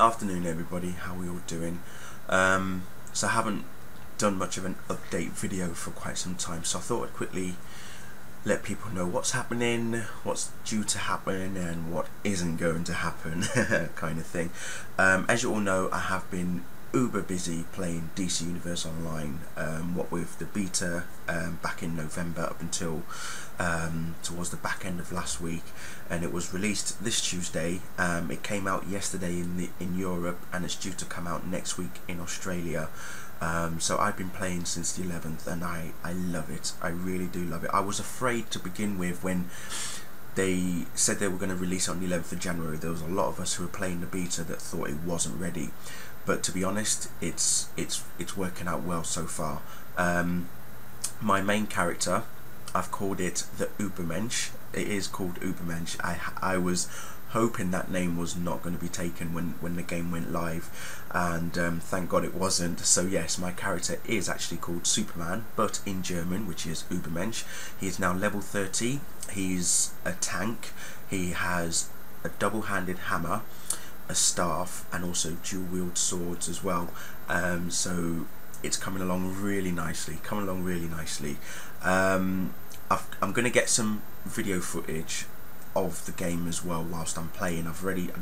Afternoon everybody, how are we all doing? So I haven't done much of an update video for quite some time, so I thought I'd quickly let people know what's happening, what's due to happen and what isn't going to happen kind of thing. As you all know, I have been uber busy playing DC Universe Online, what with the beta back in November up until towards the back end of last week, and it was released this Tuesday. It came out yesterday in Europe, and it's due to come out next week in Australia. So I've been playing since the 11th, and I love it. I really do love it. I was afraid to begin with when they said they were going to release it on the 11th of January. There was a lot of us who were playing the beta that thought it wasn't ready, but to be honest, it's working out well so far. My main character, I've called it the Ubermensch. It is called Ubermensch. I was hoping that name was not going to be taken when the game went live, and thank God it wasn't. So yes, my character is actually called Superman, but in German, which is Ubermensch. He is now level 30. He's a tank. He has a double-handed hammer, a staff, and also dual-wield swords as well. So it's coming along really nicely. I'm going to get some video footage of the game as well whilst I'm playing. I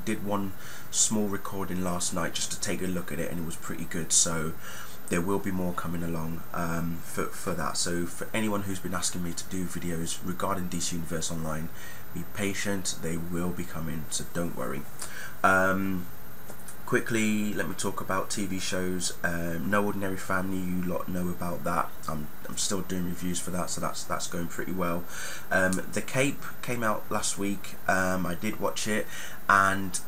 did one small recording last night just to take a look at it, and it was pretty good, so there will be more coming along for that. So for anyone who's been asking me to do videos regarding DC Universe Online, be patient, they will be coming, so don't worry. Quickly, let me talk about TV shows. No Ordinary Family, you lot know about that. I'm still doing reviews for that, so that's going pretty well. The Cape came out last week. I did watch it, and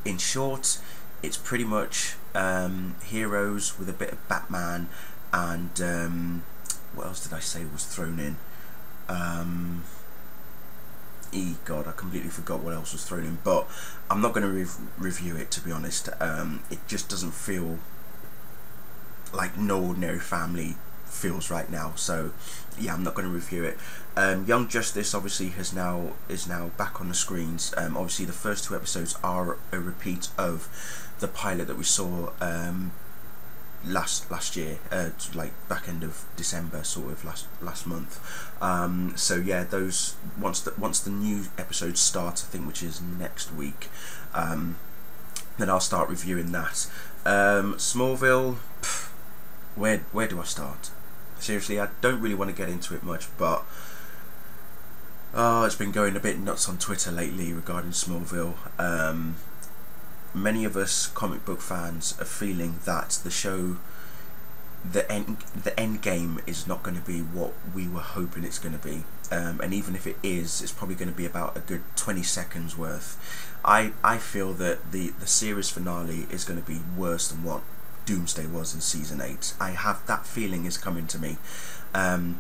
in short, it's pretty much heroes with a bit of Batman, and what else did I say was thrown in? God, I completely forgot what else was thrown in, but I'm not going to review it, to be honest. It just doesn't feel like No Ordinary Family feels right now, so yeah, I'm not going to review it. Young Justice obviously is now back on the screens. Obviously the first two episodes are a repeat of the pilot that we saw last year, like back end of December, sort of last month. So yeah, those once the new episodes start, I think, which is next week, then I'll start reviewing that. Smallville, where do I start? Seriously, I don't really want to get into it much, but it's been going a bit nuts on Twitter lately regarding Smallville. Many of us comic book fans are feeling that the show, the end game is not going to be what we were hoping it's going to be, and even if it is, it's probably going to be about a good 20 seconds worth. I feel that the series finale is going to be worse than what Doomsday was in season 8. I have that feeling is coming to me,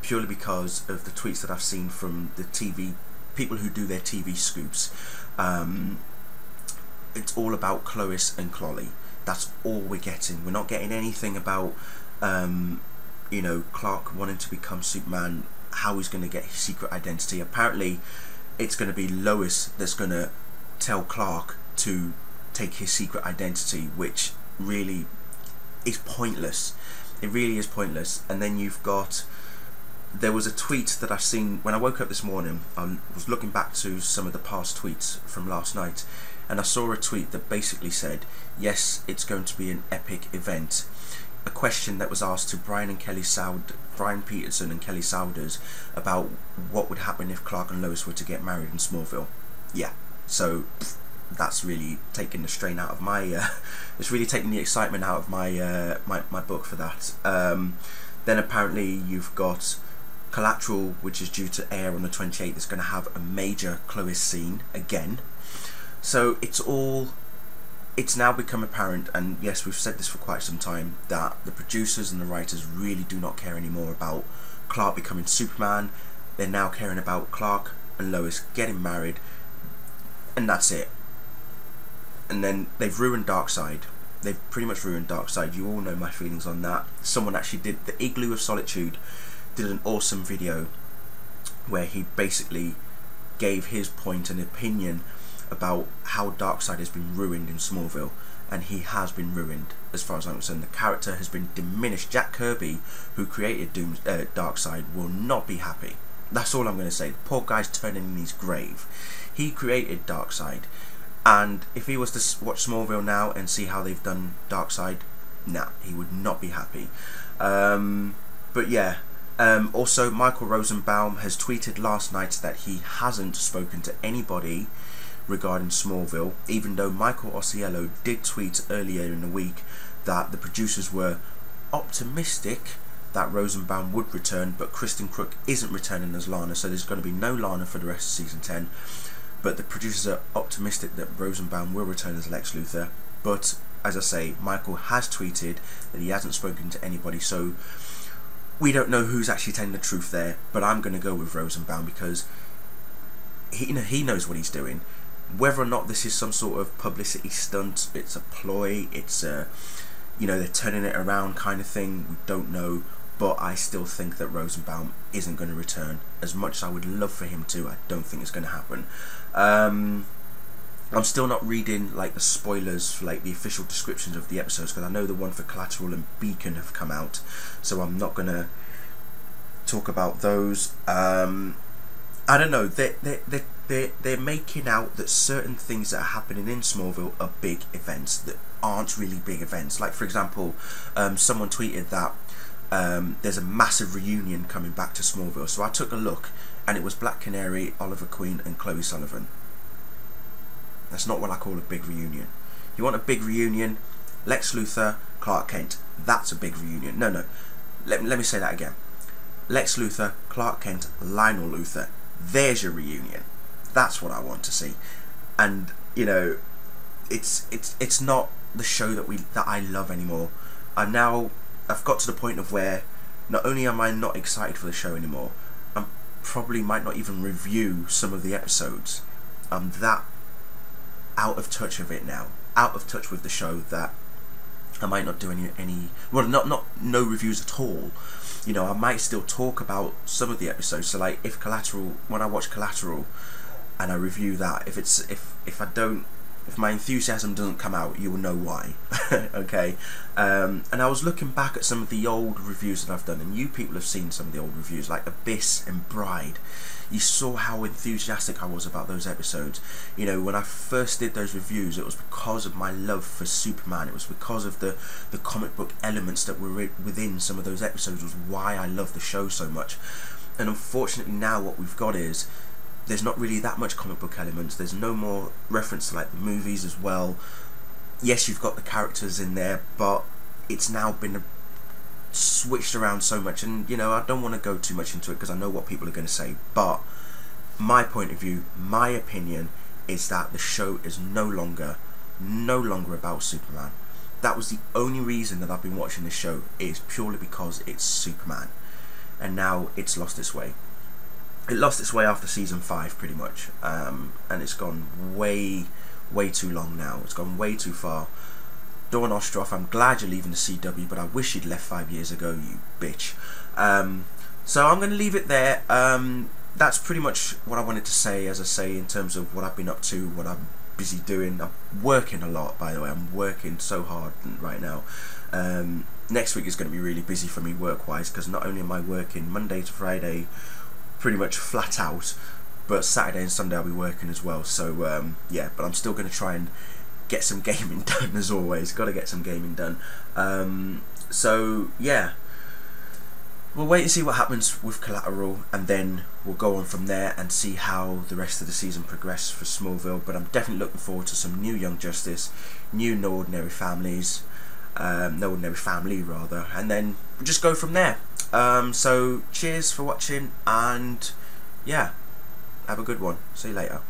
purely because of the tweets that I've seen from the TV people who do their TV scoops. It's all about Clois and Clolly. That's all we're getting. We're not getting anything about you know, Clark wanting to become Superman, how he's going to get his secret identity. Apparently it's going to be Lois that's going to tell Clark to take his secret identity, which really is pointless. It really is pointless. And then you've got, there was a tweet that I've seen when I woke up this morning. I was looking back to some of the past tweets from last night, and I saw a tweet that basically said, yes, it's going to be an epic event. A question that was asked to Brian Peterson and Kelly Souders about what would happen if Clark and Lois were to get married in Smallville. Yeah, so that's really taking the strain out of my it's really taking the excitement out of my my book for that. Then apparently you've got Collateral, which is due to air on the 28th. It's going to have a major Clois scene again. So it's now become apparent, and yes, we've said this for quite some time, that the producers and the writers really do not care anymore about Clark becoming Superman. They're now caring about Clark and Lois getting married, and that's it. And then they've ruined Darkseid. They've pretty much ruined Darkseid. You all know my feelings on that. Someone actually did, the Igloo of Solitude did an awesome video where he basically gave his point and opinion about how Darkseid has been ruined in Smallville, and he has been ruined as far as I'm concerned. The character has been diminished. Jack Kirby, who created Darkseid, will not be happy. That's all I'm going to say. The poor guy's turning in his grave. He created Darkseid, and if he was to watch Smallville now and see how they've done Darkseid, nah, he would not be happy. But yeah, also Michael Rosenbaum has tweeted last night that he hasn't spoken to anybody regarding Smallville, even though Michael Osiello did tweet earlier in the week that the producers were optimistic that Rosenbaum would return, but Kristen Crook isn't returning as Lana, so there's going to be no Lana for the rest of season 10. But the producers are optimistic that Rosenbaum will return as Lex Luthor. But as I say, Michael has tweeted that he hasn't spoken to anybody, so we don't know who's actually telling the truth there. But I'm going to go with Rosenbaum because he knows what he's doing. Whether or not this is some sort of publicity stunt, it's a ploy, it's a, they're turning it around kind of thing, we don't know. But I still think that Rosenbaum isn't going to return. As much as I would love for him to, I don't think it's going to happen. I'm still not reading like the spoilers for like the official descriptions of the episodes, because I know the one for Collateral and Beacon have come out, so I'm not going to talk about those. I don't know. They're making out that certain things that are happening in Smallville are big events that aren't really big events. Like for example, someone tweeted that there's a massive reunion coming back to Smallville. So I took a look, and it was Black Canary, Oliver Queen, and Chloe Sullivan. That's not what I call a big reunion. You want a big reunion? Lex Luthor, Clark Kent. That's a big reunion. No. Let me say that again. Lex Luthor, Clark Kent, Lionel Luthor. There's your reunion. That's what I want to see. And it's not the show that I love anymore. I've got to the point of where not only am I not excited for the show anymore, I probably might not even review some of the episodes. I'm that out of touch of it now, out of touch with the show, that I might not do any no reviews at all. I might still talk about some of the episodes. So like when I watch Collateral and I review that, if my enthusiasm doesn't come out, you will know why. Okay. And I was looking back at some of the old reviews that I've done, and you people have seen some of the old reviews, like Abyss and Bride. You saw how enthusiastic I was about those episodes. When I first did those reviews, it was because of my love for Superman. It was because of the comic book elements that were within some of those episodes was why I love the show so much. And unfortunately now what we've got is there's not really that much comic book elements. There's no more reference to like the movies as well. Yes, you've got the characters in there, but it's now been switched around so much, and I don't want to go too much into it because I know what people are going to say, but my point of view, my opinion is that the show is no longer about Superman. That was the only reason that I've been watching this show, is purely because it's Superman, and now it's lost its way. It lost its way after season 5 pretty much, and it's gone way too long now. It's gone way too far. Dawn Ostroff, I'm glad you're leaving the CW, but I wish you'd left 5 years ago, you bitch. So I'm going to leave it there. That's pretty much what I wanted to say, as I say, in terms of what I've been up to, what I'm busy doing. I'm working a lot, by the way. I'm working so hard right now. Next week is going to be really busy for me work-wise, because not only am I working Monday to Friday pretty much flat out, but Saturday and Sunday I'll be working as well. So yeah, but I'm still going to try and get some gaming done, as always. Got to get some gaming done. So yeah, we'll wait and see what happens with Collateral, and then we'll go on from there and see how the rest of the season progresses for Smallville. But I'm definitely looking forward to some new Young Justice, new No Ordinary Families, No Ordinary Family rather, and then we'll just go from there. So cheers for watching, and yeah, have a good one. See you later.